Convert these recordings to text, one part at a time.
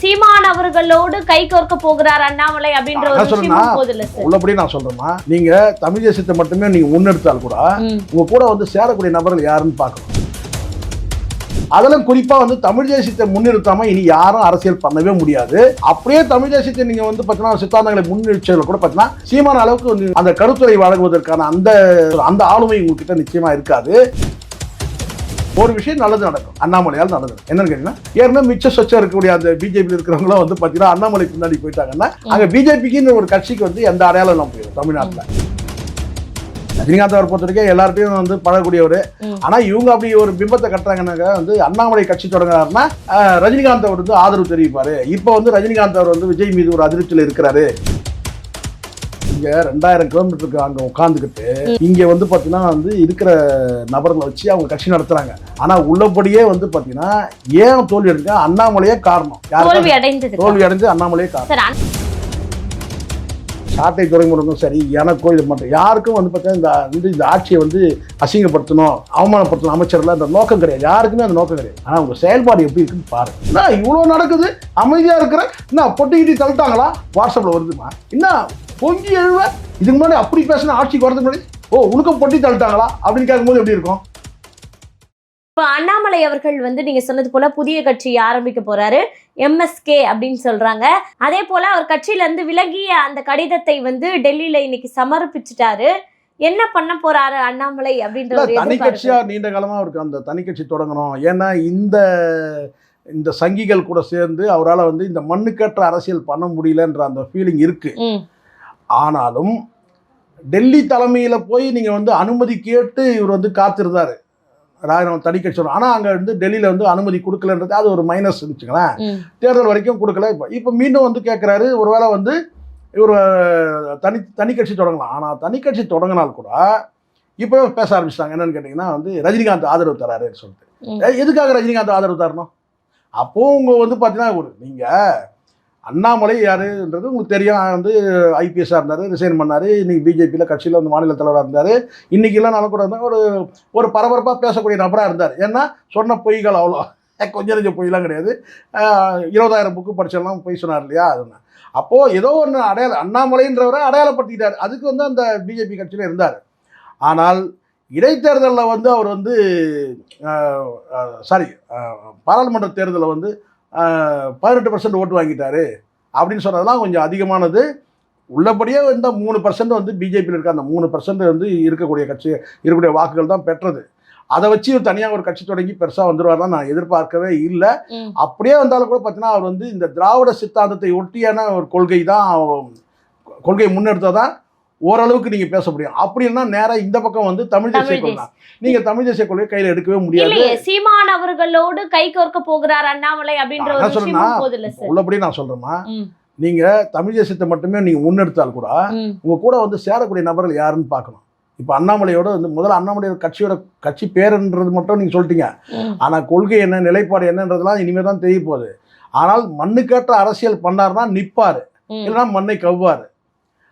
சீமான் அவர்களோடு கை கோர்க்க போகிறார் அண்ணாமலை அப்படின்ற ஒரு விஷயம் போதுல சார். உள்ளபடி நான் சொல்றேன்னா, நீங்க தமிழ் தேசியத்தை மட்டுமே நீங்க முன்னெடுத்தால் கூட உங்க கூட வந்து சேரக்கூடிய நபர்கள் யாருன்னு பார்க்கணும். அதெல்லாம் குறிப்பா வந்து தமிழ் தேசியத்தை முன்னிறுத்தாம இனி யாரும் அரசியல் பண்ணவே முடியாது. அப்படியே தமிழ் தேசியத்தை நீங்க வந்து பார்த்தீங்கன்னா சித்தாந்தங்களை முன்னிறுத்தல கூட பார்த்தீங்கன்னா சீமான அளவுக்கு அந்த கருத்துரை வழங்குவதற்கான அந்த ஆளுமை உங்ககிட்ட நிச்சயமா இருக்காது. ஒரு விஷயம் நல்லது நடக்கும், அண்ணாமலையால் நடந்தது என்னன்னு கேட்டீங்கன்னா, ஏற்கனவே மிச்ச சொச்சம் இருக்கக்கூடிய அந்த பிஜேபி இருக்கிறவங்களும் வந்து பார்த்தீங்கன்னா அண்ணாமலை பின்னாடி போயிட்டாங்கன்னா அங்க பிஜேபிக்குன்னு ஒரு கட்சிக்கு வந்து எந்த அடையாளம் எல்லாம் போயிடும் தமிழ்நாட்டில். ரஜினிகாந்த் அவர் பொறுத்த வரைக்கும் எல்லார்ட்டையும் வந்து பழகக்கூடியவர். ஆனா இவங்க அப்படி ஒரு பிம்பத்தை கட்டுறாங்கன்னாக்க வந்து அண்ணாமலை கட்சி தொடங்குறாருன்னா ரஜினிகாந்த் அவர் வந்து ஆதரவு தெரிவிப்பாரு. இப்போ வந்து ரஜினிகாந்த் அவர் வந்து விஜய் மீது ஒரு அதிருப்தியில் இருக்கிறாரு. இங்க 2000 கிலோமீட்டருக்கு அங்க உட்காந்துக்கிட்டு இங்க வந்து பாத்தீங்கன்னா வந்து இருக்கிற நபர்களை வச்சு அவங்க கட்சி நடத்துறாங்க. ஆனா உள்ளபடியே வந்து பாத்தீங்கன்னா ஏன் தோல்வி அடைஞ்சா அண்ணாமலையே காரணம். தோல்வி அடைஞ்சு அண்ணாமலையே காரணம். சாட்டை துறைமுகங்களும் சரி, எனக்கோ இது மட்டும் யாருக்கும் வந்து பார்த்தீங்கன்னா இந்த ஆட்சியை வந்து அசிங்கப்படுத்தணும், அவமானப்படுத்தணும் அமைச்சர்ல அந்த நோக்கம் கிடையாது. யாருக்குமே அந்த நோக்கம் கிடையாது. ஆனால் உங்க செயல்பாடு எப்படி இருக்குன்னு பாருங்க. என்ன இவ்வளோ நடக்குது, அமைதியா இருக்கிற என்ன பொட்டிக்கிட்டி தள்ளிட்டாங்களா, வாட்ஸ்அப்ல வருதுமா, என்ன பொங்கி எழுவ, இதுக்கு முன்னாடி அப்படி பேசின ஆட்சிக்கு வரதுக்கு முன்னாடி உனக்கும் பொட்டி தள்ளிட்டாங்களா அப்படின்னு கேட்கும்போது எப்படி இருக்கும்? இப்போ அண்ணாமலை அவர்கள் வந்து நீங்க சொன்னது போல புதிய கட்சி ஆரம்பிக்க போறாரு, எம்எஸ்கே அப்படின்னு சொல்றாங்க. அதே போல அவர் கட்சியில இருந்து விலகிய அந்த கடிதத்தை வந்து டெல்லியில இன்னைக்கு சமர்ப்பிச்சுட்டாரு. என்ன பண்ண போறாரு அண்ணாமலை அப்படின்ற ஒரு தனி கட்சியா நீண்ட காலமா அவருக்கு அந்த தனி கட்சி தொடங்கணும். ஏன்னா இந்த சங்கிகள் கூட சேர்ந்து அவரால் வந்து இந்த மண்ணுக்கேற்ற அரசியல் பண்ண முடியலன்ற அந்த ஃபீலிங் இருக்கு. ஆனாலும் டெல்லி தலைமையில போய் நீங்க வந்து அனுமதி கேட்டு இவர் வந்து காத்திருந்தாரு தனி கட்சி. ஆனால் அங்கே வந்து டெல்லியில் வந்து அனுமதி கொடுக்கலன்றது அது ஒரு மைனஸ் இருந்துச்சுங்களேன். தேர்தல் வரைக்கும் கொடுக்கல. இப்போ மீண்டும் வந்து கேட்குறாரு, ஒருவேளை வந்து இவர் தனி கட்சி தொடங்கலாம். ஆனால் தனி கட்சி தொடங்கினால் கூட இப்போ பேச ஆரம்பிச்சிட்டாங்க. என்னன்னு கேட்டிங்கன்னா வந்து ரஜினிகாந்த் ஆதரவு தராருன்னு சொல்லிட்டு. எதுக்காக ரஜினிகாந்த் ஆதரவு தரணும்? அப்போது உங்க வந்து பார்த்தீங்கன்னா நீங்கள் அண்ணாமலை யாருன்றது உங்களுக்கு தெரியும். வந்து ஐபிஎஸ்ஸாக இருந்தார், ரிசைன் பண்ணார். இன்னைக்கு பிஜேபியில் கட்சியில் வந்து மாநில தலைவராக இருந்தார். இன்றைக்கெல்லாம் நான் கூட ஒரு பரபரப்பாக பேசக்கூடிய நபராக இருந்தார். ஏன்னா சொன்ன பொய்கள் அவ்வளோ கொஞ்சம் கொஞ்சம் பொய்லாம் கிடையாது. 20,000 புக்கு படிச்செல்லாம் பொய் சொன்னார் இல்லையா? அதுதான். அப்போது ஏதோ ஒன்று அண்ணாமலைன்றவரை அடையாளப்படுத்திக்கிட்டார். அதுக்கு வந்து அந்த பிஜேபி கட்சியில் இருந்தார். ஆனால் இடைத்தேர்தலில் வந்து அவர் வந்து பாராளுமன்ற தேர்தலில் வந்து 18% ஓட்டு வாங்கிட்டாரு அப்படின்னு சொன்னதெல்லாம் கொஞ்சம் அதிகமானது. உள்ளபடியே இந்த 3% வந்து பிஜேபியில் இருக்க அந்த 3% வந்து இருக்கக்கூடிய வாக்குகள் தான் பெற்றது. அதை வச்சு தனியாக ஒரு கட்சி தொடங்கி பெருசாக வந்துடுவார்தான் நான் எதிர்பார்க்கவே இல்லை. அப்படியே வந்தாலும் கூட பார்த்தீங்கன்னா அவர் வந்து இந்த திராவிட சித்தாந்தத்தை ஒட்டியான ஒரு கொள்கை முன்னெடுத்ததான் ஓரளவுக்கு நீங்க பேச முடியும். அப்படின்னா நேரா இந்த பக்கம் வந்து தமிழ் தேசிய கொள்கை, நீங்க தமிழ் தேசிய கொள்கையை கையில எடுக்கவே முடியாது. சீமான் அவர்களோடு கை கோர்க்க போகிறார் அண்ணாமலை அப்படின்ற ஒரு விஷயம் போதுல சார். உள்ளபடி நான் சொல்றேன்னா, நீங்க தமிழ் தேசியத்தை மட்டுமே நீங்க முன்னெடுத்தால் கூட உங்க கூட வந்து சேரக்கூடிய நபர்கள் யாருன்னு பார்க்கணும். இப்ப அண்ணாமலையோட வந்து முதல்ல அண்ணாமலையோட கட்சி பேருன்றது மட்டும் நீங்க சொல்லிட்டீங்க. ஆனா கொள்கை என்ன, நிலைப்பாடு என்னன்றதுலாம் இனிமே தான் தெரிய போகுது. ஆனால் மண்ணுக்கேற்ற அரசியல் பண்ணாருன்னா நிற்பாரு, இல்லைன்னா மண்ணை கவ்வாரு.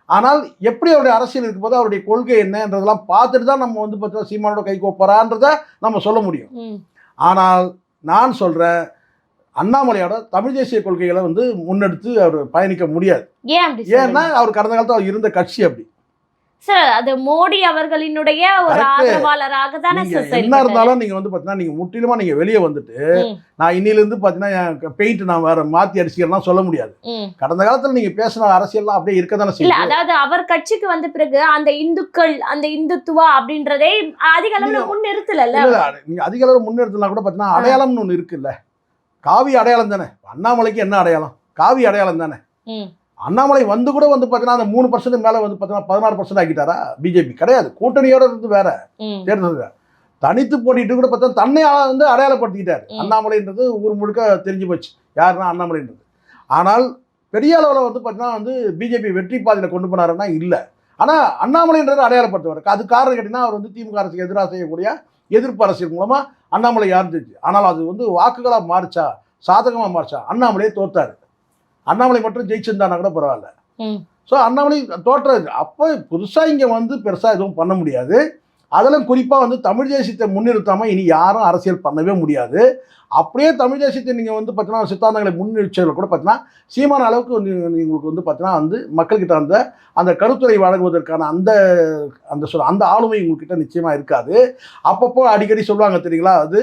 ஆனால் எப்படி அவருடைய அரசியல் இருக்கும் போது அவருடைய கொள்கை என்னன்றதெல்லாம் பார்த்துட்டு தான் நம்ம வந்து பார்த்தீங்கன்னா சீமானோட கை கோப்பறான்றத நம்ம சொல்ல முடியும். ஆனால் நான் சொல்றேன், அண்ணாமலையோட தமிழ் தேசிய கொள்கைகளை வந்து முன்னெடுத்து அவர் பயணிக்க முடியாது. ஏன்னா அவர் கடந்த காலத்தில் அவர் இருந்த கட்சி அப்படி. சார் அது மோடி அவர்களினுடைய ஒரு ஆதரவாளராக தானே சார். என்ன இருந்தாலும் நீங்க வந்து பாத்தீங்கன்னா நீங்க முற்றிலுமா நீங்க வெளியே வந்துட்டு நான் இன்னில இருந்து பாத்தீங்கன்னா பெயிண்ட் நான் வேற மாத்தி அடிச்சுக்கலாம் சொல்ல முடியாது. கடந்த காலத்துல நீங்க பேசின அரசியல்லாம் அப்படியே இருக்கதானே செய்யும். அதாவது அவர் கட்சிக்கு வந்த பிறகு அந்த இந்துக்கள், அந்த இந்துத்துவா அப்படின்றதே அதிக அளவுல முன்னிறுத்தல. நீங்க அதிக அளவு முன்னிறுத்தலாம் கூட பாத்தீங்கன்னா அடையாளம்னு ஒண்ணு இருக்குல்ல. காவி அடையாளம் தானே. அண்ணாமலைக்கு என்ன அடையாளம்? காவி அடையாளம் தானே. அண்ணாமலை வந்து கூட வந்து பார்த்தீங்கன்னா அந்த 3% மேலே வந்து பார்த்தீங்கன்னா 16% ஆக்கிட்டாரா? பிஜேபி கிடையாது, கூட்டணியோட இருந்து வேற தேர்தல் தனித்து போட்டிட்டு கூட பார்த்தா தன்னை வந்து அடையாளப்படுத்திக்கிட்டாரு. அண்ணாமலைன்றது ஊர் முழுக்க தெரிஞ்சு போச்சு யாருன்னா அண்ணாமலைன்றது. ஆனால் பெரிய அளவில் வந்து பார்த்தீங்கன்னா வந்து பிஜேபி வெற்றி பாதையில் கொண்டு போனாருன்னா இல்லை. ஆனால் அண்ணாமலைன்றது அடையாளப்படுத்துவார். அது காரணம் கேட்டிங்கன்னா அவர் வந்து திமுக அரசுக்கு எதிராக செய்யக்கூடிய எதிர்ப்பு அரசியல் மூலமாக அண்ணாமலை யாருந்துச்சு. ஆனால் அது வந்து வாக்குகளாக மாறிச்சா, சாதகமாக மாறிச்சா? அண்ணாமலையே தோத்தாரு. அண்ணாமலை மட்டும் ஜெயிச்சிருந்தானா கூட பரவாயில்ல. ஸோ அண்ணாமலை தோற்றது. அப்போ புதுசாக இங்கே வந்து பெருசாக எதுவும் பண்ண முடியாது. அதெல்லாம் குறிப்பாக வந்து தமிழ் தேசியத்தை முன்னிறுத்தாமல் இனி யாரும் அரசியல் பண்ணவே முடியாது. அப்படியே தமிழ் தேசியத்தை நீங்கள் வந்து பார்த்தீங்கன்னா சித்தாந்தங்களை முன்னிறுச்சதில் கூட பார்த்தீங்கன்னா சீமான அளவுக்கு வந்து உங்களுக்கு வந்து பார்த்தீங்கன்னா வந்து மக்கள்கிட்ட அந்த கருத்துரை வழங்குவதற்கான அந்த ஆளுமை உங்கள்கிட்ட நிச்சயமாக இருக்காது. அப்பப்போ அடிக்கடி சொல்லுவாங்க தெரியுங்களா, அது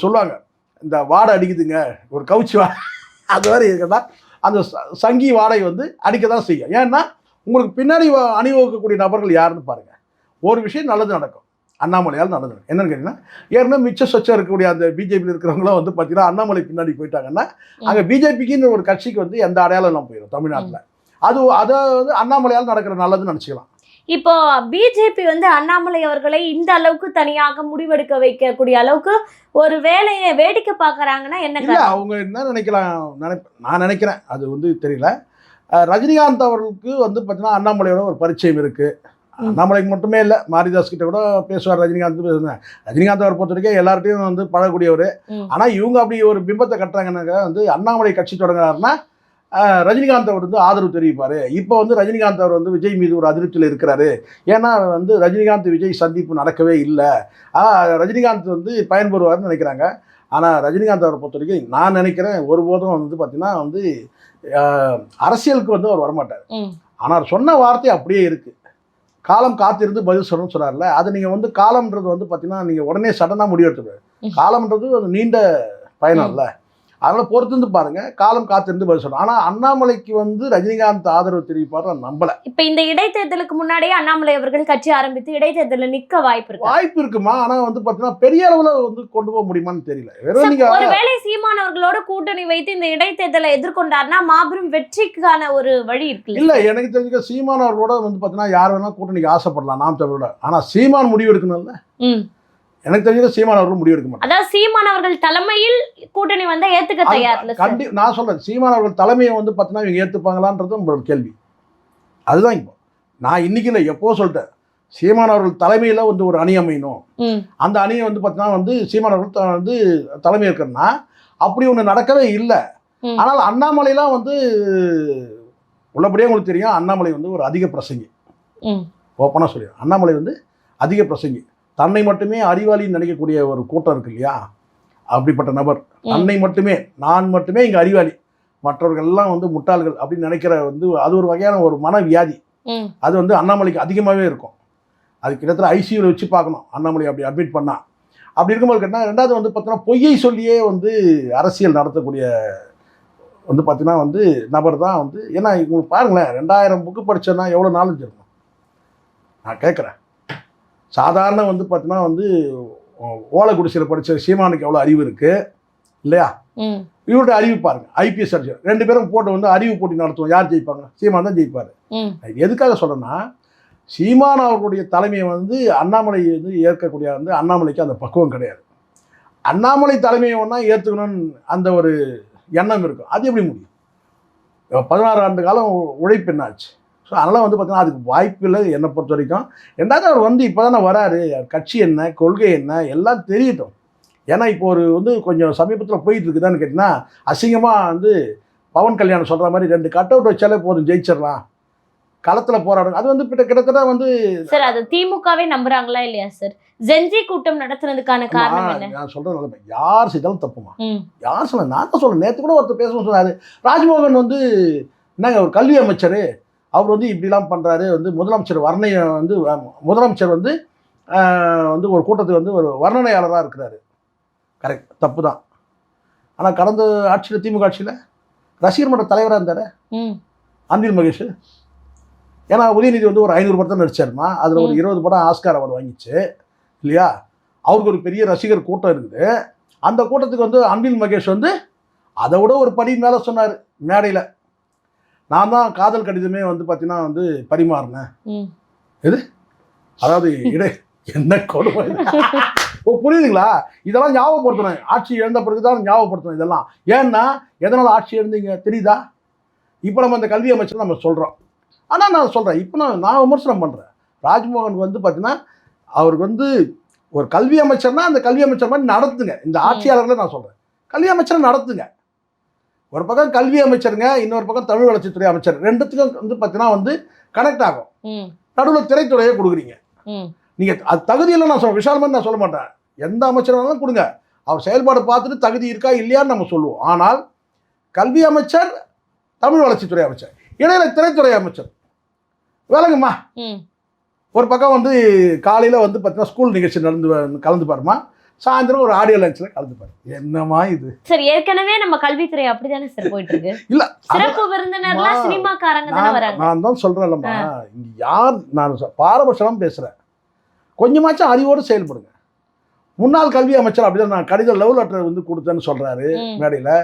சொல்லுவாங்க, இந்த வாடை அடிக்குதுங்க, ஒரு கவுச்சி வாடை அது மாதிரி இருக்குதா, அந்த சங்கி வாடகை வந்து அடிக்க தான் செய்யும். ஏன்னா உங்களுக்கு பின்னாடி அணிவகுக்கக்கூடிய நபர்கள் யாருன்னு பாருங்கள். ஒரு விஷயம் நல்லது நடக்கும், அண்ணாமலையால் நல்லது நடக்கும். என்னன்னு கேட்டிங்கன்னா, ஏற்கனவே மிச்ச சொச்சம் இருக்கக்கூடிய அந்த பிஜேபியில் இருக்கிறவங்களும் வந்து பார்த்தீங்கன்னா அண்ணாமலை பின்னாடி போயிட்டாங்கன்னா அங்கே பிஜேபிக்குன்னு ஒரு கட்சிக்கு வந்து எந்த அடையாளம் எல்லாம் போயிடும் தமிழ்நாட்டில். அதை வந்து அண்ணாமலையால் நடக்கிற நல்லதுன்னு நினச்சிக்கலாம். இப்போ பிஜேபி வந்து அண்ணாமலை அவர்களை இந்த அளவுக்கு தனியாக முடிவெடுக்க வைக்கக்கூடிய அளவுக்கு ஒரு வேலையை வேடிக்கை பார்க்குறாங்கன்னா என்ன? இல்லை, அவங்க என்ன நினைக்கலாம், நான் நினைக்கிறேன், அது வந்து தெரியல. ரஜினிகாந்த் அவர்களுக்கு வந்து பார்த்தீங்கன்னா அண்ணாமலையோட ஒரு பரிச்சயம் இருக்குது. அண்ணாமலைக்கு மட்டுமே இல்லை, மாரிதாஸ் கிட்ட கூட பேசுவார் ரஜினிகாந்த். ரஜினிகாந்த் அவர் பொறுத்த வரைக்கும் எல்லார்ட்டையும் வந்து பழகக்கூடியவர். ஆனால் இவங்க அப்படி ஒரு பிம்பத்தை கட்டுறாங்கன்னாக்க வந்து அண்ணாமலை கட்சி தொடங்குறாருன்னா ரஜினிகாந்த் அவர் வந்து ஆதரவு தெரிவிப்பார். இப்போ வந்து ரஜினிகாந்த் அவர் வந்து விஜய் மீது ஒரு அதிருப்தியில் இருக்கிறாரு. ஏன்னா வந்து ரஜினிகாந்த் விஜய் சந்திப்பு நடக்கவே இல்லை, ரஜினிகாந்த் வந்து பயன்பெறுவார்னு நினைக்கிறாங்க. ஆனால் ரஜினிகாந்த் அவரை பொறுத்த வரைக்கும் நான் நினைக்கிறேன் ஒருபோதும் வந்து பார்த்தீங்கன்னா வந்து அரசியலுக்கு வந்து அவர் வரமாட்டார். ஆனால் சொன்ன வார்த்தை அப்படியே இருக்குது, காலம் காத்திருந்து பதில் சொல்லணும்னு சொன்னார்ல. அது நீங்கள் வந்து காலம்ன்றது வந்து பார்த்தீங்கன்னா நீங்கள் உடனே சடனாக முடிவெடுத்துரு. காலம்ன்றது ஒரு நீண்ட பயணம் இல்லை, அதனால் பொறுத்திருந்து பாருங்க, காலம் காத்திருந்து பதில் சொல்லணும். ஆனால் அண்ணாமலைக்கு வந்து ரஜினிகாந்த் ஆதரவு தெரிவிப்பார் நான் நம்பலை. இப்போ இந்த இடைத்தேர்தலுக்கு முன்னாடியே அண்ணாமலை அவர்கள் கட்சி ஆரம்பித்து இடைத்தேர்தலில் நிற்க வாய்ப்பு இருக்குமா? ஆனால் வந்து பார்த்தீங்கன்னா பெரிய அளவில் வந்து கொண்டு போக முடியுமான்னு தெரியல. வெறும் நீங்கள் ஒருவேளை சீமானவர்களோட கூட்டணி வைத்து இந்த இடைத்தேர்தலை எதிர்கொண்டார்னா மாபெரும் வெற்றிக்கான ஒரு வழி இருக்கு. இல்லை, எனக்கு தெரிஞ்சுக்க சீமானவர்களோட வந்து பார்த்தீங்கன்னா யார் வேணால் கூட்டணிக்கு ஆசைப்படலாம் நாம் தமிழோட. ஆனால் சீமான் முடிவு எடுக்கணும்ல. எனக்கு தெரிஞ்சது சீமான் அவர்கள் முடிவெடுக்க மாட்டாங்க. அதாவது சீமான் அவர்கள் தலைமையில் கூட்டணி வந்தா ஏத்துக்க தயார் இல்லை. நான் சொல்றேன், சீமான் அவர்கள் தலைமையை வந்து பார்த்தீங்கன்னா இவங்க ஏற்றுப்பாங்களான்றது உங்களோட கேள்வி. அதுதான் இப்போ நான் இன்னைக்கு இல்லை எப்போ சொல்லிட்டேன், சீமான் அவர்கள் தலைமையில் வந்து ஒரு அணி அமையணும். அந்த அணியை வந்து பார்த்தீங்கன்னா வந்து சீமான் அவர்கள் வந்து தலைமை இருக்கிறன்னா அப்படி ஒன்று நடக்கவே இல்லை. ஆனால் அண்ணாமலைலாம் வந்து உள்ளபடியே உங்களுக்கு தெரியும், அண்ணாமலை வந்து ஒரு அதிக பிரசங்கி. ஓப்பனாக சொல்லிடுறேன், அண்ணாமலை வந்து அதிக பிரசங்கி. தன்னை மட்டுமே அறிவாளின்னு நினைக்கக்கூடிய ஒரு கூட்டம் இருக்கு இல்லையா, அப்படிப்பட்ட நபர். தன்னை மட்டுமே, நான் மட்டுமே இங்கே அறிவாளி, மற்றவர்கள் எல்லாம் வந்து முட்டாள்கள் அப்படின்னு நினைக்கிற வந்து அது ஒரு வகையான ஒரு மனவியாதி. அது வந்து அண்ணாமலைக்கு அதிகமாகவே இருக்கும். அது கிட்டத்தட்ட ஐசியூவில் வச்சு பார்க்கணும் அண்ணாமலை அப்படி அட்மிட் பண்ணால். அப்படி இருக்கும்போது கேட்டால் ரெண்டாவது வந்து பார்த்தீங்கன்னா பொய்யை சொல்லியே வந்து அரசியல் நடத்தக்கூடிய வந்து பார்த்தீங்கன்னா வந்து நபர் தான் வந்து. ஏன்னா உங்களுக்கு பாருங்களேன், 2000 புக்கு படித்தோன்னா எவ்வளோ நாலேஜ் இருக்கும் நான் கேட்குறேன். சாதாரண வந்து பார்த்தீங்கன்னா வந்து ஓலை குடிசையில் படித்த சீமானுக்கு எவ்வளோ அறிவு இருக்குது இல்லையா? இவருடைய அறிவு பாருங்க, ஐபிஎஸ் அடிச்சார். 2 பேரும் போட்டு வந்து அறிவு போட்டி நடத்துவோம், யார் ஜெயிப்பாங்க? சீமான் தான் ஜெயிப்பார். எதுக்காக சொல்கிறேன்னா, சீமான் அவர்களுடைய தலைமையை வந்து அண்ணாமலை வந்து ஏற்கக்கூடிய வந்து அண்ணாமலைக்கு அந்த பக்குவம் கிடையாது. அண்ணாமலை தலைமையை ஒன்றா ஏற்றுக்கணும்னு அந்த ஒரு எண்ணம் இருக்கும். அது எப்படி முடியும்? 16 ஆண்டு காலம் உழைப்பு என்னாச்சு? ஸோ அதனால் வந்து பார்த்தீங்கன்னா அதுக்கு வாய்ப்பு இல்லை என்னை பொறுத்த வரைக்கும். ரெண்டாவது அவர் வந்து இப்போ தானே வராரு, கட்சி என்ன, கொள்கை என்ன எல்லாம் தெரியட்டும். ஏன்னா இப்போ ஒரு வந்து கொஞ்சம் சமீபத்தில் போயிட்டு இருக்குதான்னு கேட்டிங்கன்னா, அசிங்கமாக வந்து பவன் கல்யாணம் சொல்கிற மாதிரி 2 கட் அவுட் வச்சாலே போதும் ஜெயிச்சிடலாம், களத்தில் போராடும். அது வந்து கிட்டத்தட்ட வந்து சார் அது திமுகவே நம்புறாங்களா இல்லையா சார்? ஜென்ஜி கூட்டம் நடத்துனதுக்கான காரணம் என்ன? நான் சொல்கிறது யார் செய்தாலும் தப்புமா, யார் சொல்ல, நான் தான் சொல்கிறேன். நேற்று கூட ஒருத்தர் பேசணும்னு சொன்னார், ராஜ்மோகன் வந்து என்னங்க ஒரு கல்வி அமைச்சர், அவர் வந்து இப்படிலாம் பண்ணுறாரு, வந்து முதலமைச்சர் முதலமைச்சர் வந்து வந்து ஒரு கூட்டத்துக்கு வந்து ஒரு வர்ணனையாளராக இருக்கிறாரு. கரெக்ட், தப்பு தான். ஆனால் கடந்த ஆட்சியில் திமுக ஆட்சியில் ரசிகர் மன்ற தலைவராக இருந்தார் அன்பில் மகேஷ். ஏன்னா உதயநிதி வந்து ஒரு 500 படம் நடிச்சாருமா, அதில் ஒரு 20 படம் ஆஸ்கார் அவார்டு வாங்கிச்சு இல்லையா? அவருக்கு ஒரு பெரிய ரசிகர் கூட்டம் இருக்குது. அந்த கூட்டத்துக்கு வந்து அன்பில் மகேஷ் வந்து அதை விட ஒரு படி மேலே சொன்னார் மேடையில், நான் தான் காதல் கடிதமே வந்து பார்த்தீங்கன்னா வந்து பரிமாறினேன். எது அதாவது என்ன கொடுமை புரியுதுங்களா? இதெல்லாம் ஞாபகப்படுத்தணும், ஆட்சி இழந்த பிறகு தான் ஞாபகப்படுத்தணும் இதெல்லாம். ஏன்னா எதனால் ஆட்சி இழந்தீங்க தெரியுதா? இப்போ நம்ம இந்த கல்வி அமைச்சர் நம்ம சொல்கிறோம். ஆனால் நான் சொல்கிறேன், இப்போ நான் விமர்சனம் பண்ணுறேன். ராஜ்மோகன் வந்து பார்த்தீங்கன்னா அவருக்கு வந்து ஒரு கல்வி அமைச்சர்னா அந்த கல்வி அமைச்சர் மாதிரி நடத்துங்க. இந்த ஆட்சியாளர்களை நான் சொல்கிறேன், கல்வி அமைச்சரை நடத்துங்க. ஒரு பக்கம் கல்வி அமைச்சருங்க, இன்னொரு பக்கம் தமிழ் வளர்ச்சித்துறை அமைச்சர், 2த்துக்கும் வந்து பார்த்தீங்கன்னா வந்து கனெக்ட் ஆகும். நடுவில் திரைத்துறையை கொடுக்குறீங்க. நீங்கள் அது தகுதியில் நான் சொல்ல விஷால் மாதிரி நான் சொல்ல மாட்டேன். எந்த அமைச்சரானாலும் கொடுங்க, அவர் செயல்பாடு பார்த்துட்டு தகுதி இருக்கா இல்லையான்னு நம்ம சொல்லுவோம். ஆனால் கல்வி அமைச்சர், தமிழ் வளர்ச்சித்துறை அமைச்சர், இடையில திரைத்துறை அமைச்சர் விலகுமா. ஒரு பக்கம் வந்து காலையில் வந்து பார்த்தீங்கன்னா ஸ்கூல் நிகழ்ச்சி கலந்து பாருமா, சாயந்தரம் ஒரு ஆடியோ லஞ்சில் கலந்துப்பாரு. என்னமா இது? சார் ஏற்கனவே நம்ம கல்வித்துறை அப்படிதானே சார் போயிட்டு இருக்கு. இல்ல சிறப்பு விருந்தினர்லாம் சினிமாக்காரங்க தானே வராங்க. நான் தான் சொல்றேன்லம்மா, இங்க யார் நான் பாரபட்சம் பேசுறேன், கொஞ்சமாச்சும் அறிவோடு செயல்படுங்க. முன்னாள் கல்வி அமைச்சர் அப்படிதான் நான் கடிதம் லவ் லெட்டர் வந்து கொடுத்தேன்னு சொல்றாரு மேடையில்.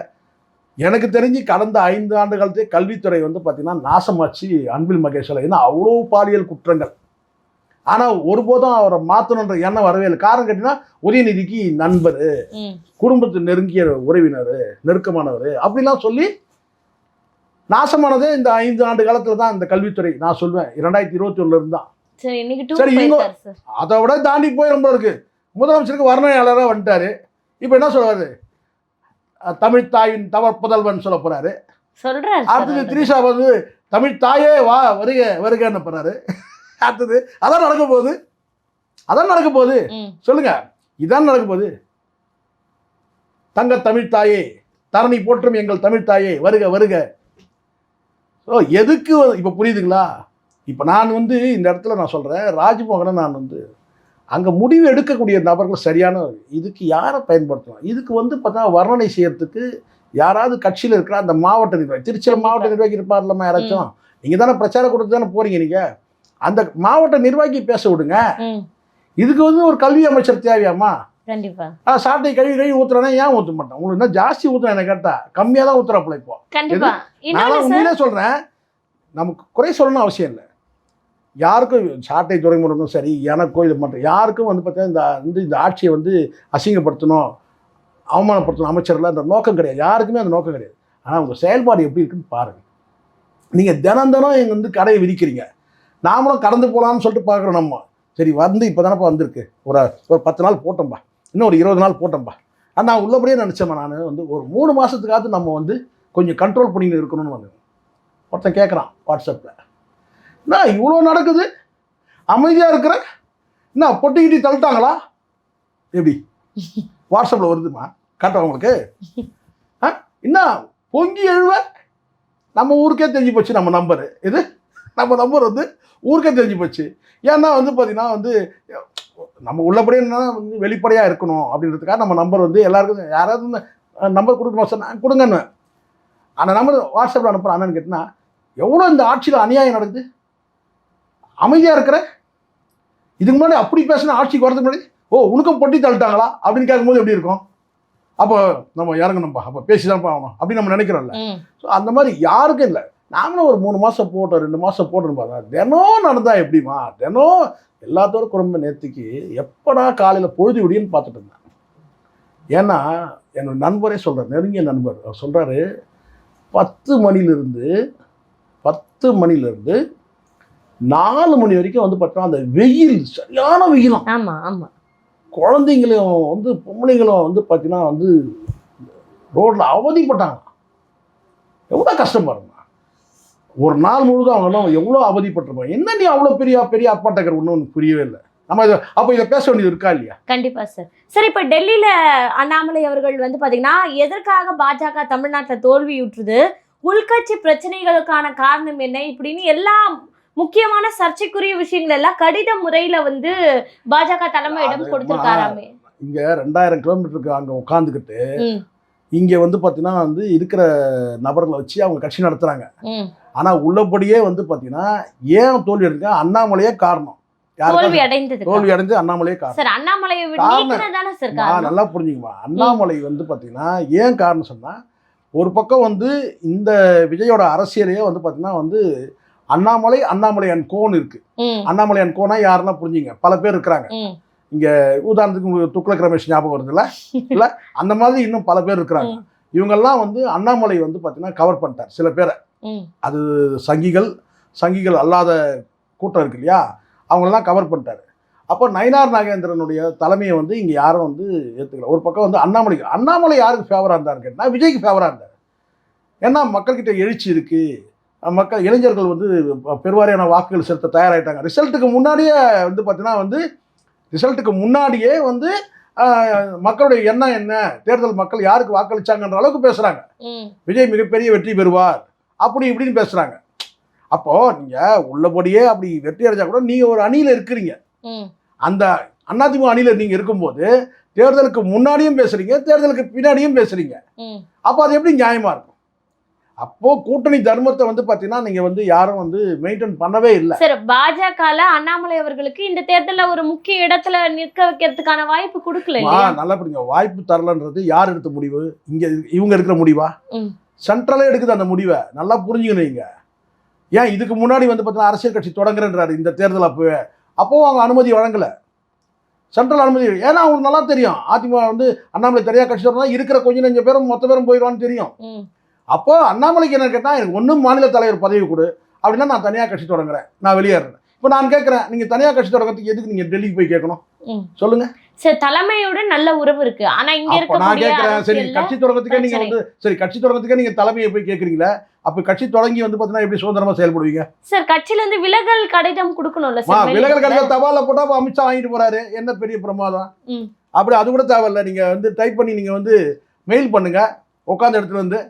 எனக்கு தெரிஞ்சு கடந்த 5 ஆண்டு காலத்தே கல்வித்துறை வந்து பார்த்தீங்கன்னா நாசமாச்சு அன்பில் மகேஷ். ஏன்னா அவ்வளோ பாலியல் குற்றங்கள். ஆனால் ஒருபோதும் அவரை மாற்றணுன்ற எண்ணம் வரவே இல்லை. காரணம் கேட்டீங்கன்னா உதயநிதிக்கு நண்பர், குடும்பத்து நெருங்கிய உறவினர், நெருக்கமானவர் அப்படிலாம் சொல்லி நாசமானதே இந்த 5 ஆண்டு காலத்தில் தான் இந்த கல்வித்துறை. நான் சொல்வேன் 2021 இருந்து தான். சரி, அதை விட தாண்டி போய் ரொம்ப இருக்கு. முதலமைச்சருக்கு வர்ணனையாளராக வந்துட்டாரு. இப்போ என்ன சொல்றாரு? தமிழ் தாயின் புதல்வன் சொல்ல போறாரு. அடுத்தது திரிஷா வந்து தமிழ் தாயே வா வருக வருகன்னு போறாரு. அடுத்தது அதான் நடக்க போகுது. சொல்லுங்க, இதான் நடக்க போகுது. தங்க தமிழ் தாயே, தரணி போற்றும் எங்கள் தமிழ் தாயே வருக வருக. ஸோ எதுக்கு இப்போ புரியுதுங்களா? இப்போ நான் வந்து இந்த இடத்துல நான் சொல்கிறேன், ராஜ்மோகனை நான் வந்து அங்கே முடிவு எடுக்கக்கூடிய நபர்கள் சரியான இதுக்கு யாரை பயன்படுத்தலாம்? இதுக்கு வந்து பார்த்தா வர்ணனை செய்யறதுக்கு யாராவது கட்சியில் இருக்கிற அந்த மாவட்ட நிர்வாகி, திருச்சியில் மாவட்ட நிர்வாகி இருப்பார்லம்மா யாராச்சும், நீங்கள் தானே பிரச்சாரம் கொடுத்து தானே போகிறீங்க, நீங்கள் அந்த மாவட்ட நிர்வாகி பேச விடுங்க. இதுக்கு வந்து ஒரு கல்வி அமைச்சர் தேவையாமா? கண்டிப்பா. சாட்டை கழுவி ஊத்துறேன்னா ஏன் ஊற்ற மாட்டேன்? உங்களுக்கு என்ன ஜாஸ்தி ஊத்துறேன் என்ன கேட்டா கம்மியாக தான் ஊத்துறாப்புல. இப்போ நான் உண்மையிலே சொல்கிறேன், நமக்கு குறை சொல்லணும்னு அவசியம் இல்லை. யாருக்கும் சாட்டை துறைமுறைக்கும் சரி, எனக்கோ இது மட்டும் யாருக்கும் வந்து பார்த்தீங்கன்னா இந்த ஆட்சியை வந்து அசிங்கப்படுத்தணும், அவமானப்படுத்தணும் அமைச்சரில் அந்த நோக்கம் கிடையாது. யாருக்குமே அந்த நோக்கம் கிடையாது. ஆனால் உங்கள் செயல்பாடு எப்படி இருக்குன்னு பாருங்கள். நீங்கள் தினம் எங்கள் வந்து கடையை விதிக்கிறீங்க, நாமளும் கடந்து போகலான்னு சொல்லிட்டு பார்க்குறோம். நம்ம சரி வந்து இப்போ தானப்பா வந்திருக்கு, ஒரு 10 நாள் போட்டோம்பா, இன்னும் ஒரு 20 நாள் போட்டோம்பா. ஆனால் நான் உள்ளபடியே நினச்சேம்மா, நான் வந்து ஒரு 3 மாதத்துக்காவது நம்ம வந்து கொஞ்சம் கண்ட்ரோல் பண்ணி இருக்கணும்னு வந்து ஒருத்தன் கேட்குறான் வாட்ஸ்அப்பில். என்ன இவ்வளோ நடக்குது, அமைதியாக இருக்கிற, என்ன பொட்டிக்கிட்டி தள்ளிட்டாங்களா எப்படி? வாட்ஸ்அப்பில் வருதுமா, காட்டுறேன் உங்களுக்கு. என்ன பொங்கி எழுவ, நம்ம ஊருக்கே தெரிஞ்சு போச்சு நம்ம நம்பரு. இது நம்ம நம்பர் வந்து ஊருக்கே தெரிஞ்சு போச்சு. ஏன்னா வந்து பார்த்தீங்கன்னா வந்து நம்ம உள்ளபடியே என்ன வந்து வெளிப்படையாக இருக்கணும் அப்படின்றதுக்காக நம்ம நம்பர் வந்து எல்லாருக்கும் யாராவது நம்பர் கொடுக்கணும் சார், நான் கொடுங்கன்னு அந்த நம்பர் வாட்ஸ்அப்பில் அனுப்புகிறேன். அண்ணன்னு கேட்டினா எவ்வளோ இந்த ஆட்சியில் அநியாயம் நடக்குது, அமைதியாக இருக்கிற. இதுக்கு முன்னாடி அப்படி பேசினா ஆட்சிக்கு வரதுக்கு முன்னாடி உனக்கும் பொட்டி தள்ளிட்டாங்களா அப்படின்னு கேட்கும்போது எப்படி இருக்கும்? அப்போ நம்ம இறங்கணும்பா, அப்போ பேசி தான்ப்பா ஆகணும் அப்படின்னு நம்ம நினைக்கிறோம்ல. ஸோ அந்த மாதிரி யாருக்கும் இல்லை. நாமளும் ஒரு 3 மாதம் போட்டோம், 2 மாதம் போட்டோன்னு பார்த்தா தினம் நடந்தா எப்படிமா? தினம் எல்லாத்தோட குடும்ப நேற்றுக்கு எப்படா காலையில் பொழுது விடின்னு பார்த்துட்டு இருந்தேன். ஏன்னா என்னோட நண்பரே சொல்கிறார், நெருங்கிய நண்பர், அவர் சொல்கிறாரு 10 மணிலிருந்து 4 மணி வரைக்கும் வந்து பார்த்தா அந்த வெயில், சரியான வெயிலும். ஆமாம் ஆமாம். குழந்தைங்களும் வந்து பொம்பளைங்களும் வந்து பார்த்தீங்கன்னா வந்து ரோட்டில் அவதிப்பட்டாங்க. எவ்வளோ கஷ்டம் பாருங்க. ஒரு நாள் முழுதும் அவங்கெல்லாம் எவ்வளோ அவதிப்பட்டிருப்பாங்க. என்ன நீ அவ்வளோ பெரிய அப்பாட்டக்கர் ஒன்றும் புரியவே இல்லை. நம்ம இதை அப்போ இதை பேச வேண்டியது இருக்கா இல்லையா? கண்டிப்பாக சார். சார் இப்போ டெல்லியில் அண்ணாமலை அவர்கள் வந்து பார்த்தீங்கன்னா எதற்காக பாஜக தமிழ்நாட்டில் தோல்வியுற்றுது, உள்கட்சி பிரச்சனைகளுக்கான காரணம் என்ன, இப்படின்னு எல்லா முக்கியமான சர்ச்சைக்குரிய விஷயங்கள் எல்லாம் கடித முறையில வந்து பாஜக தலைமையிடம் கொடுத்திருக்காராமே. இங்க 2000 கிலோமீட்டருக்கு அங்க உட்காந்துக்கிட்டு இங்க வந்து பாத்தீங்கன்னா வந்து இருக்கிற நபர்களை வச்சு அவங்க கட்சி நடத்துறாங்க. ஆனா உள்ளபடியே வந்து பாத்தீங்கன்னா ஏன் தோல்வி அடைஞ்சா அண்ணாமலையே காரணம். தோல்வி அடைஞ்சது அண்ணாமலையே காரணம். சார் அண்ணாமலையை நீக்கினதானே சார் காரணம். நல்லா புரிஞ்சுக்குமா. அண்ணாமலை வந்து பாத்தீங்கன்னா ஏன் காரணம் சொன்னா, ஒரு பக்கம் வந்து இந்த விஜயோட அரசியலையே வந்து பாத்தீங்கன்னா வந்து அண்ணாமலை அண்ட் கோன் இருக்கு. அண்ணாமலை அண்ட் கோனா யாருன்னா புரிஞ்சுங்க, பல பேர் இருக்கிறாங்க. இங்க உதாரணத்துக்கு துக்ளக் ரமேஷ் ஞாபகம் வருதுல்ல, இல்ல அந்த மாதிரி இன்னும் பல பேர் இருக்கிறாங்க. இவங்கெல்லாம் வந்து அண்ணாமலை வந்து பார்த்தீங்கன்னா கவர் பண்ணிட்டார் சில பேரை. அது சங்கிகள் அல்லாத கூட்டம் இருக்கு இல்லையா, அவங்களெல்லாம் கவர் பண்ணிட்டாரு. அப்போ நயினார் நாகேந்திரனுடைய தலைமையை வந்து இங்கே யாரும் வந்து ஏற்றுக்கல. ஒரு பக்கம் வந்து அண்ணாமலை யாருக்கு ஃபேவராக இருந்தார் கேட்டால் விஜய்க்கு ஃபேவராக இருந்தார். ஏன்னா மக்கள்கிட்ட எழுச்சி இருக்குது, மக்கள் இளைஞர்கள் வந்து பெருவாரியான வாக்குகள் செலுத்த தயாராகிட்டாங்க. ரிசல்ட்டுக்கு முன்னாடியே வந்து பார்த்தீங்கன்னா வந்து ரிசல்ட்டுக்கு முன்னாடியே வந்து மக்களுடைய எண்ணம் என்ன, தேர்தல் மக்கள் யாருக்கு வாக்களிச்சாங்கன்ற அளவுக்கு பேசுகிறாங்க. விஜய் மிகப்பெரிய வெற்றி பெறுவார் அப்படி இப்படின்னு பேசுகிறாங்க. அப்போது நீங்கள் உள்ளபடியே அப்படி வெற்றி அடைஞ்சா கூட நீங்கள் ஒரு அணியில் இருக்கிறீங்க. அந்த அதிமுக அணியில் நீங்கள் இருக்கும்போது தேர்தலுக்கு முன்னாடியும் பேசுகிறீங்க, தேர்தலுக்கு பின்னாடியும் பேசுகிறீங்க. அப்போ அது எப்படி நியாயமாக இருக்கும்? அப்போது கூட்டணி தர்மத்தை வந்து பார்த்தீங்கன்னா நீங்கள் வந்து யாரும் வந்து மெயின்டைன் பண்ணவே இல்லை. சார், பாஜகல அண்ணாமலை அவர்களுக்கு இந்த தேர்தலில் ஒரு முக்கிய இடத்துல நிற்க வைக்கிறதுக்கான வாய்ப்பு கொடுக்கல. நல்லா புரியுங்க, வாய்ப்பு தரலன்றது யார் எடுத்த முடிவு? இங்கே இவங்க எடுக்கிற முடிவா? சென்ட்ரலே எடுக்குது அந்த முடிவை. நல்லா புரிஞ்சுக்கணும். நீங்க ஏன் இதுக்கு முன்னாடி வந்து பார்த்தீங்கன்னா அரசியல் கட்சி தொடங்குறன்றாரு இந்த தேர்தல் அப்போவும் அவங்க அனுமதி வழங்கலை, சென்ட்ரல் அனுமதி. ஏன்னா அவங்களுக்கு நல்லா தெரியும் அதிமுக வந்து அண்ணாமலை தனியாக கட்சி தொடங்கினா இருக்கிற கொஞ்சம் நெஞ்ச பேரும் மொத்த பேரும் போயிடுவான்னு தெரியும். அப்போ அண்ணாமலைக்கு என்ன கேட்டால் எனக்கு ஒன்றும் மாநில தலைவர் பதவி கொடு, அப்படின்னா நான் தனியாக கட்சி தொடங்குறேன், நான் வெளியேறேன். இப்போ நான் கேட்குறேன், நீங்கள் தனியாக கட்சி தொடங்கிறதுக்கு எதுக்கு நீங்கள் டெல்லிக்கு போய் கேட்கணும்? சொல்லுங்க. சரி, தலைமையோட நல்ல உறவு இருக்கு. ஆனா இங்க இருக்க நான் கேட்குறேன், சரி கட்சி தொடங்கிறதுக்கே நீங்கள் வந்து சரி கட்சி தொடங்கிறதுக்கே நீங்கள் தலைமையை போய் கேட்குறீங்களா? அப்போ கட்சி தொடங்கி வந்து பார்த்தீங்கன்னா எப்படி சுதந்திரமா செயல்படுவீங்க? சார், கட்சியில இருந்து விலகல் கடிதம் கொடுக்கணும்ல சார். விலகல் கடிதம் தபால போட்டா அமித்ஷா வாங்கிட்டு போறாரு, என்ன பெரிய பிரமாதம்? அப்படி அது கூட தேவையில்ல. நீங்க வந்து டைப் பண்ணி நீங்க வந்து மெயில் பண்ணுங்க உட்காந்த இடத்துல இருந்து.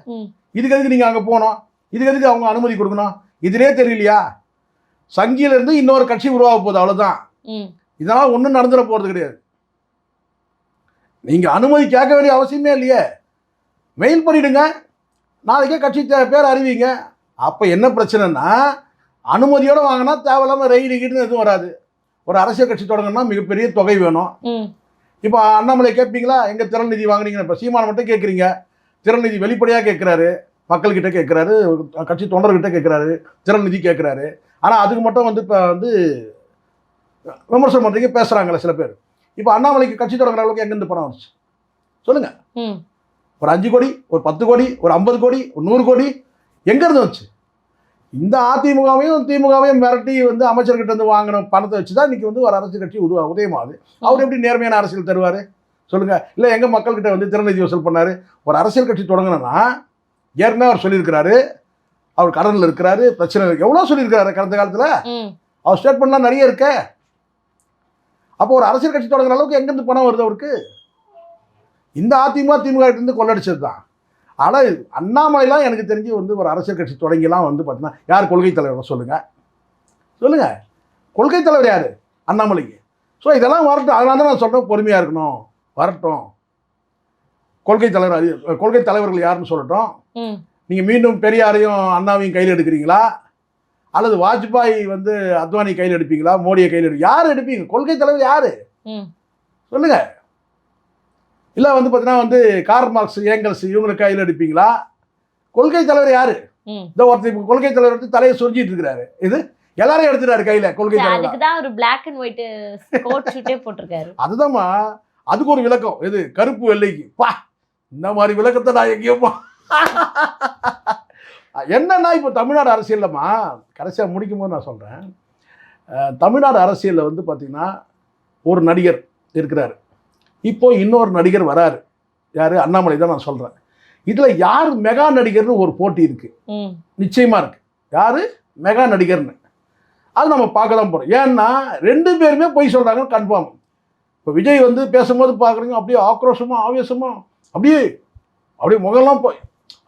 இதுக்கு எதுக்கு நீங்க அங்க போனோம்? இதுக்கு எதுக்கு அவங்க அனுமதி கொடுக்கணும்? இதுலயே தெரியலையா? சங்கியில இருந்து இன்னொரு கட்சி உருவாக போகுது, அவ்வளவுதான். இதனால ஒன்றும் நடந்துட போறது கிடையாது. நீங்க அனுமதி கேட்க வேண்டிய அவசியமே இல்லையே. மெயில் பண்ணிடுங்க, நாளைக்கே கட்சி பேர் அறிவிங்க. அப்போ என்ன பிரச்சனைனா அனுமதியோட வாங்கினா தேவையில்லாம ரெய்டு கீடுன்னு எதுவும் வராது. ஒரு அரசியல் கட்சி தொடங்கணும்னா மிகப்பெரிய தொகை வேணும். இப்போ அண்ணாமலை கேட்பீங்களா எங்க திறன் நிதி வாங்குனீங்கன்னு? இப்போ சீமான் மட்டும் கேட்குறீங்க. திறன் நிதி வெளிப்படையாக கேட்குறாரு, மக்கள்கிட்ட கேட்குறாரு, கட்சி தொண்டர்கிட்ட கேட்குறாரு, திறன் நிதி கேட்குறாரு. ஆனால் அதுக்கு மட்டும் வந்து இப்போ வந்து விமர்சனம் பண்ணுறீங்க, பேசுகிறாங்களே சில பேர். இப்போ அண்ணாமலைக்கு கட்சி தொடங்குற அளவுக்கு எங்கேருந்து பணம் வந்துச்சு சொல்லுங்க? ஒரு 5 கோடி, ஒரு 10 கோடி, ஒரு 50 கோடி, ஒரு 100 கோடி எங்கேருந்து வந்துச்சு? இந்த அதிமுகவையும் திமுகவையும் மிரட்டி வந்து அமைச்சர்கிட்ட வந்து வாங்கின பணத்தை வச்சு தான் இன்றைக்கி வந்து ஒரு அரசியல் கட்சி உதயமாகுது. அவர் எப்படி நேர்மையான அரசியல் தருவார் சொல்லுங்க? இல்லை எங்கள் மக்கள்கிட்ட வந்து திறநிதி வசூல் பண்ணார். ஒரு அரசியல் கட்சி தொடங்கணும்னா ஏற்கனவே அவர் சொல்லியிருக்கிறாரு, அவர் கடனில் இருக்கிறாரு, பிரச்சனை இருக்கு, எவ்வளோ சொல்லியிருக்கிறாரு கடந்த காலத்தில். அவர் ஸ்டேட்மெண்ட்லாம் நிறைய இருக்க. அப்போ ஒரு அரசியல் கட்சி தொடங்குற அளவுக்கு எங்கேருந்து பணம் வருது அவருக்கு? இந்த அதிமுக திமுக இருந்து கொள்ளடிச்சது தான். ஆனால் அண்ணாமலைலாம் எனக்கு தெரிஞ்சு வந்து ஒரு அரசியல் கட்சி தொடங்கிலாம் வந்து பார்த்தீங்கன்னா யார் கொள்கை தலைவர் சொல்லுங்க? கொள்கை தலைவர் யார் அண்ணாமலைக்கு? ஸோ இதெல்லாம் வரட்டும். அதனால தான் நான் சொல்கிறேன், பொறுமையாக இருக்கணும், வரட்டும். கொள்கை தலைவர்கள் யாருன்னு சொல்லட்டும். நீங்கள் மீண்டும் பெரியாரையும் அண்ணாவையும் கையில் எடுக்கிறீங்களா, அல்லது வாஜ்பாய் வந்து அத்வானி கையில் எடுப்பீங்களா, மோடியை கையில் யார் எடுப்பீங்க? கொள்கை தலைவர் யார் சொல்லுங்க? இல்லை வந்து பார்த்தீங்கன்னா வந்து கார்ல் மார்க்ஸ், ஏங்கல்ஸ் இவங்களுக்கு கையில் எடுப்பீங்களா? கொள்கை தலைவர் யாரு? இந்த ஒருத்தர் கொள்கை தலைவர் வந்து தலையை சொரிஞ்சிட்டு இருக்கிறாரு. இது எல்லாரும் எடுத்துட்டாரு கையில கொள்கை தலைவர். அதுக்கு தான் ஒரு black and white கோட் ஷூட்டே போட்டுருக்காரு. அதுதான்மா, அதுக்கு ஒரு விளக்கம். இது கருப்பு வெள்ளைக்கு பா, இந்த மாதிரி விளக்கத்தை நான் எங்கேயோ என்னன்னா இப்போ தமிழ்நாடு அரசியல்லம்மா கடைசியாக முடிக்கும் போது நான் சொல்கிறேன், தமிழ்நாடு அரசியலில் வந்து பார்த்தீங்கன்னா ஒரு நடிகர் இருக்கிறாரு, இப்போ இன்னொரு நடிகர் வராரு. யார்? அண்ணாமலை தான் நான் சொல்கிறேன். இதில் யார் மெகா நடிகர்னு ஒரு போட்டி இருக்குது, நிச்சயமாக இருக்குது. யார் மெகா நடிகர்னு அது நம்ம பார்க்க தான் போகிறோம். ஏன்னா 2 பேருமே பொய் சொல்கிறாங்க கன்ஃபார்ம். இப்போ விஜய் வந்து பேசும்போது பார்க்குறீங்க அப்படியே ஆக்ரோஷமாக ஆவேசமாக அப்படியே முகம்லாம் போய்,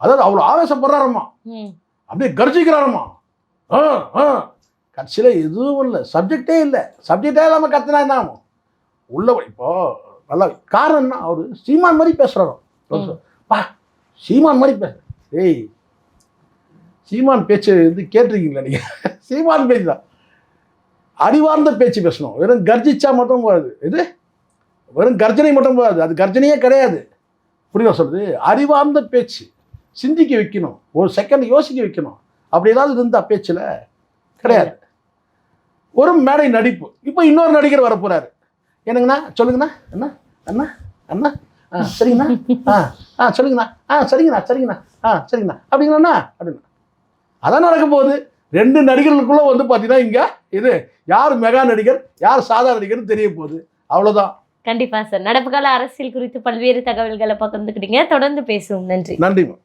அதாவது அவ்வளோ ஆவேசப்படுறாரம்மா, அப்படியே கர்ஜிக்கிறாரம்மா. கட்சியில் எதுவும் இல்லை, சப்ஜெக்டே இல்லை. சப்ஜெக்டே இல்லாமல் கத்தினா என்ன ஆகும்? உள்ள இப்போ நல்லா காரணம் என்ன, அவர் சீமான் மாதிரி பேசுகிறாரோ, பா சீமான் மாதிரி ஏய் சீமான் பேச்சு வந்து கேட்டிருக்கீங்களா நீங்கள்? சீமான் பேச்சு தான், அறிவார்ந்த பேச்சு பேசணும். வெறும் கர்ஜிச்சா மட்டும் போகாது, இது வெறும் கர்ஜனை மட்டும் போகாது, அது கர்ஜனையே கிடையாது. புரியுதா சொல்றது? அறிவார்ந்த பேச்சு, சிந்திக்க வைக்கணும், ஒரு செகண்ட் யோசிக்க வைக்கணும். அப்படி ஏதாவது இருந்தா பேச்சில் கிடையாது. ஒரு மேடை நடிப்பு. இப்போ இன்னொரு நடிகர் வரப்போறாரு. என்னங்கண்ணா சொல்லுங்கண்ணா, அண்ணா அண்ணா அண்ணா சரிங்கண்ணா, சொல்லுங்கண்ணா, சரிங்கண்ணா சரிங்கண்ணா அப்படிங்கண்ணா அப்படின்னா அதான் நடக்கும் போது 2 நடிகர்களுக்குள்ள வந்து பார்த்தீங்கன்னா இங்கே இது யார் மெகா நடிகர் யார் சாதாரண நடிகர்னு தெரிய போகுது, அவ்வளோதான். கண்டிப்பா சார். நடப்பு கால அரசியல் குறித்து பல்வேறு தகவல்களை பகிர்ந்துக்கிட்டீங்க. தொடர்ந்து பேசுவோம். நன்றி. நன்றிமா.